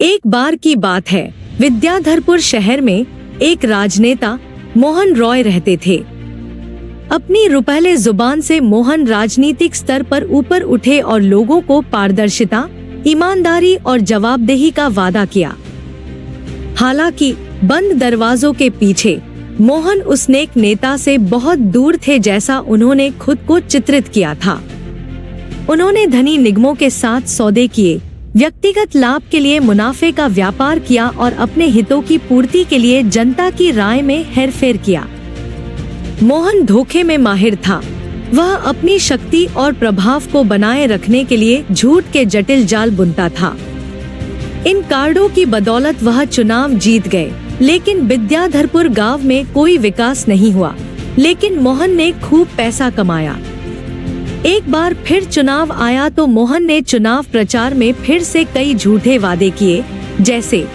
एक बार की बात है, विद्याधरपुर शहर में एक राजनेता मोहन रॉय रहते थे। अपनी रुपहले जुबान से मोहन राजनीतिक स्तर पर ऊपर उठे और लोगों को पारदर्शिता, ईमानदारी और जवाबदेही का वादा किया। हालांकि बंद दरवाजों के पीछे मोहन उस नेक नेता से बहुत दूर थे जैसा उन्होंने खुद को चित्रित किया था। उन्होंने धनी निगमों के साथ सौदे किए, व्यक्तिगत लाभ के लिए मुनाफे का व्यापार किया और अपने हितों की पूर्ति के लिए जनता की राय में हेरफेर किया। मोहन धोखे में माहिर था। वह अपनी शक्ति और प्रभाव को बनाए रखने के लिए झूठ के जटिल जाल बुनता था। इन कार्डों की बदौलत वह चुनाव जीत गए, लेकिन विद्याधरपुर गांव में कोई विकास नहीं हुआ। लेकिन मोहन ने खूब पैसा कमाया। एक बार फिर चुनाव आया तो मोहन ने चुनाव प्रचार में फिर से कई झूठे वादे किए, जैसे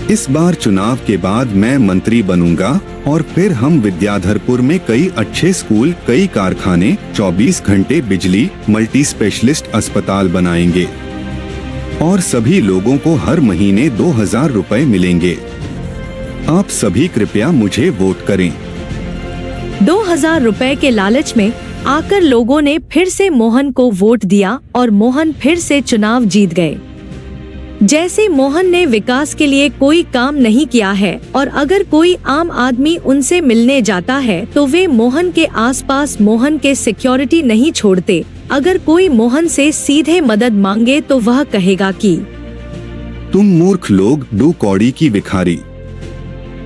इस बार चुनाव के बाद मैं मंत्री बनूंगा और फिर हम विद्याधरपुर में कई अच्छे स्कूल, कई कारखाने, 24 घंटे बिजली, मल्टी स्पेशलिस्ट अस्पताल बनाएंगे और सभी लोगों को हर महीने 2000 रुपए मिलेंगे। आप सभी कृपया मुझे वोट करें। 2000 रुपए के लालच में आकर लोगों ने फिर से मोहन को वोट दिया और मोहन फिर से चुनाव जीत गए। जैसे मोहन ने विकास के लिए कोई काम नहीं किया है और अगर कोई आम आदमी उनसे मिलने जाता है तो वे मोहन के आसपास मोहन के सिक्योरिटी नहीं छोड़ते। अगर कोई मोहन से सीधे मदद मांगे तो वह कहेगा कि तुम मूर्ख लोग, दो कौड़ी की भिखारी,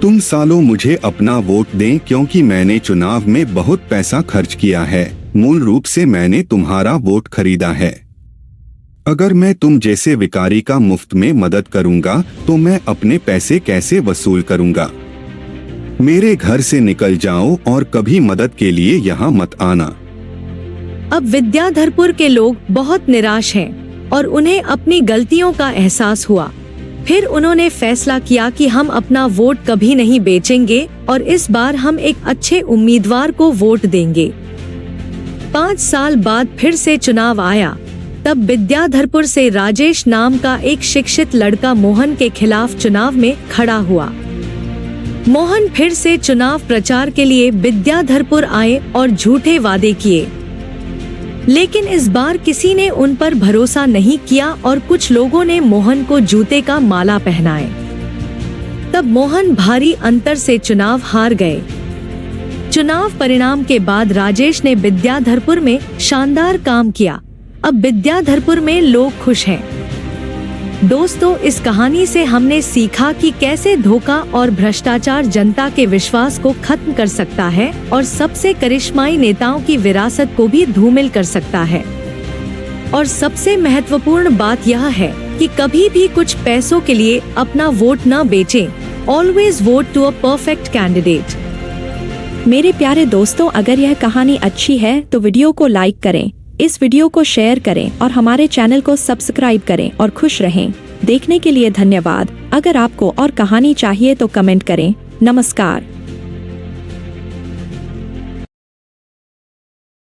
तुम सालों मुझे अपना वोट दें क्योंकि मैंने चुनाव में बहुत पैसा खर्च किया है। मूल रूप से मैंने तुम्हारा वोट खरीदा है। अगर मैं तुम जैसे भिखारी का मुफ्त में मदद करूंगा तो मैं अपने पैसे कैसे वसूल करूंगा? मेरे घर से निकल जाओ और कभी मदद के लिए यहाँ मत आना। अब विद्याधरपुर के लोग बहुत निराश हैं और उन्हें अपनी गलतियों का एहसास हुआ। फिर उन्होंने फैसला किया कि हम अपना वोट कभी नहीं बेचेंगे और इस बार हम एक अच्छे उम्मीदवार को वोट देंगे। 5 साल बाद फिर से चुनाव आया। तब विद्याधरपुर से राजेश नाम का एक शिक्षित लड़का मोहन के खिलाफ चुनाव में खड़ा हुआ। मोहन फिर से चुनाव प्रचार के लिए विद्याधरपुर आए और झूठे वादे किए, लेकिन इस बार किसी ने उन पर भरोसा नहीं किया और कुछ लोगों ने मोहन को जूते का माला पहनाए। तब मोहन भारी अंतर से चुनाव हार गए। चुनाव परिणाम के बाद राजेश ने विद्याधरपुर में शानदार काम किया। अब विद्याधरपुर में लोग खुश हैं। दोस्तों, इस कहानी से हमने सीखा कि कैसे धोखा और भ्रष्टाचार जनता के विश्वास को खत्म कर सकता है और सबसे करिश्माई नेताओं की विरासत को भी धूमिल कर सकता है। और सबसे महत्वपूर्ण बात यह है कि कभी भी कुछ पैसों के लिए अपना वोट न बेचें। Always vote to a perfect candidate. मेरे प्यारे दोस्तों, अगर यह कहानी अच्छी है तो वीडियो को लाइक करें, इस वीडियो को शेयर करें और हमारे चैनल को सब्सक्राइब करें और खुश रहें। देखने के लिए धन्यवाद। अगर आपको और कहानी चाहिए तो कमेंट करें। नमस्कार।